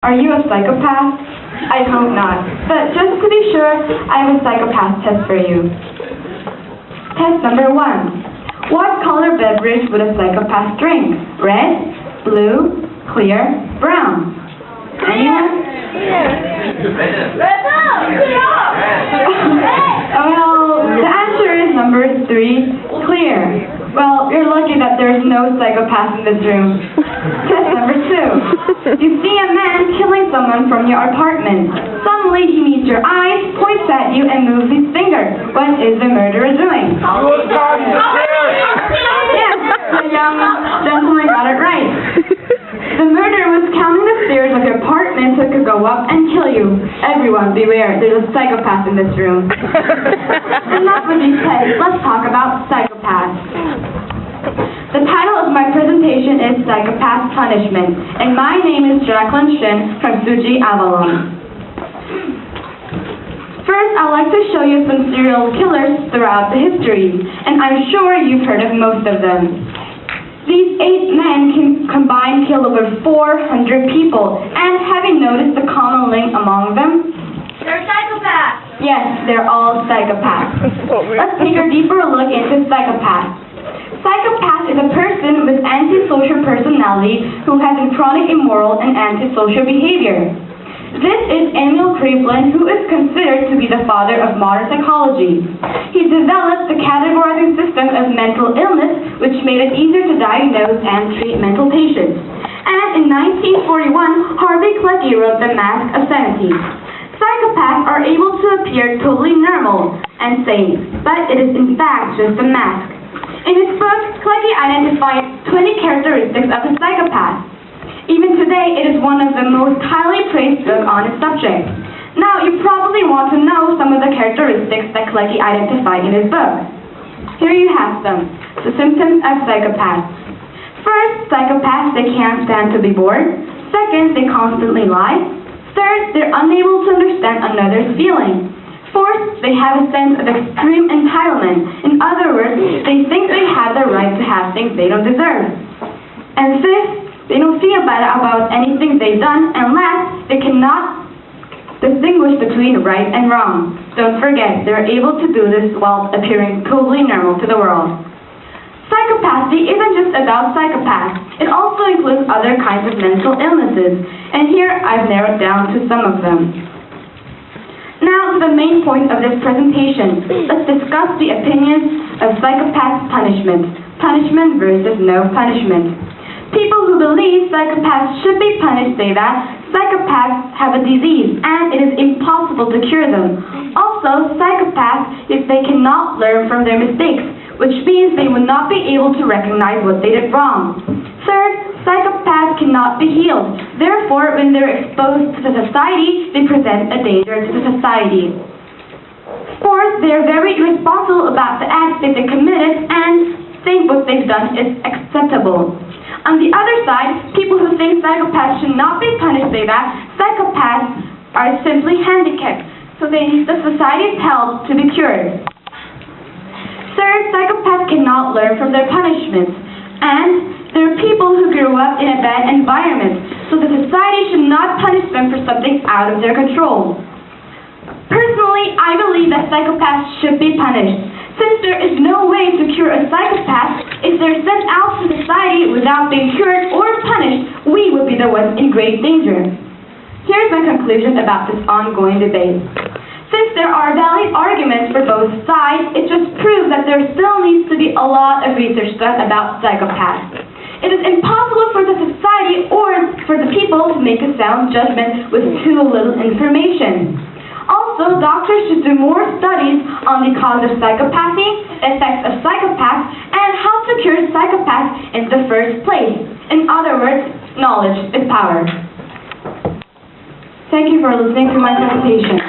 Are you a psychopath? I hope not. But just to be sure, I have a psychopath test for you. Test number 1. What color beverage would a psychopath drink? Red, blue, clear, brown? Anyone? Well, the answer is number 3, clear. Well, you're lucky that there's no psychopath in this room. Test number 2. You see a man killing someone from your apartment. Suddenly he meets your eyes, points at you, and moves his finger. What is the murderer doing? Yes, the young gentleman got it right. The murderer was counting the stairs of your apartment so it could go up and kill you. Everyone, beware, there's a psychopath in this room. Enough with these tests, let's talk about psychopaths. The title of my presentation is Psychopath Punishment, and my name is Jacqueline from Suji, Avalon. First, I'd like to show you some serial killers throughout the history, and I'm sure you've heard of most of them. These 8 men can combined kill over 400 people, and have you noticed the common link among them? They're psychopaths! Yes, they're all psychopaths. Let's take a deeper look into psychopaths. Psychopath is a person with antisocial personality who has a chronic immoral and antisocial behavior. This is Emil Kraepelin, who is considered to be the father of modern psychology. He developed the categorizing system of mental illness, which made it easier to diagnose and treat mental patients. And in 1941, Harvey Klecki wrote The Mask of Sanity. Psychopaths are able to appear totally normal and sane, but it is in fact just a mask. In his book, Klecki identified 20 characteristics of a psychopath. Even today, it is one of the most highly praised books on its subject. Now, you probably want to know some of the characteristics that Klecki identified in his book. Here you have some. The symptoms of psychopaths. First, psychopaths, they can't stand to be bored. Second, they constantly lie. Third, they're unable to understand another's feeling. Fourth, they have a sense of extreme entitlement. In other words, they think they have the right to have things they don't deserve. And fifth, they don't feel bad about anything they've done. And last, they cannot distinguish between right and wrong. Don't forget, they're able to do this while appearing totally normal to the world. Psychopathy isn't just about psychopaths. It also includes other kinds of mental illnesses. And here, I've narrowed down to some of them. Now to the main point of this presentation. Let's discuss the opinions of psychopath punishment. Punishment versus no punishment. People who believe psychopaths should be punished say that psychopaths have a disease and it is impossible to cure them. Also, psychopaths, if they cannot learn from their mistakes, which means they would not be able to recognize what they did wrong. Third, psychopaths cannot be healed. Therefore, when they're exposed to the society, they present a danger to the society. Fourth, they're very irresponsible about the acts that they committed and think what they've done is acceptable. On the other side, people who think psychopaths should not be punished say that psychopaths are simply handicapped, so they need the society's help to be cured. Third, psychopaths cannot learn from their punishments, and there are people who grew up in a bad environment, so the society should not punish them for something out of their control. Personally, I believe that psychopaths should be punished. Since there is no way to cure a psychopath, if they're sent out to society without being cured or punished, we would be the ones in great danger. Here's my conclusion about this ongoing debate. Since there are valid arguments for both sides, it just proves that there still needs to be a lot of research done about psychopaths. It is impossible for the society or for the people to make a sound judgment with too little information. Also, doctors should do more studies on the cause of psychopathy, effects of psychopaths, and how to cure psychopaths in the first place. In other words, knowledge is power. Thank you for listening to my presentation.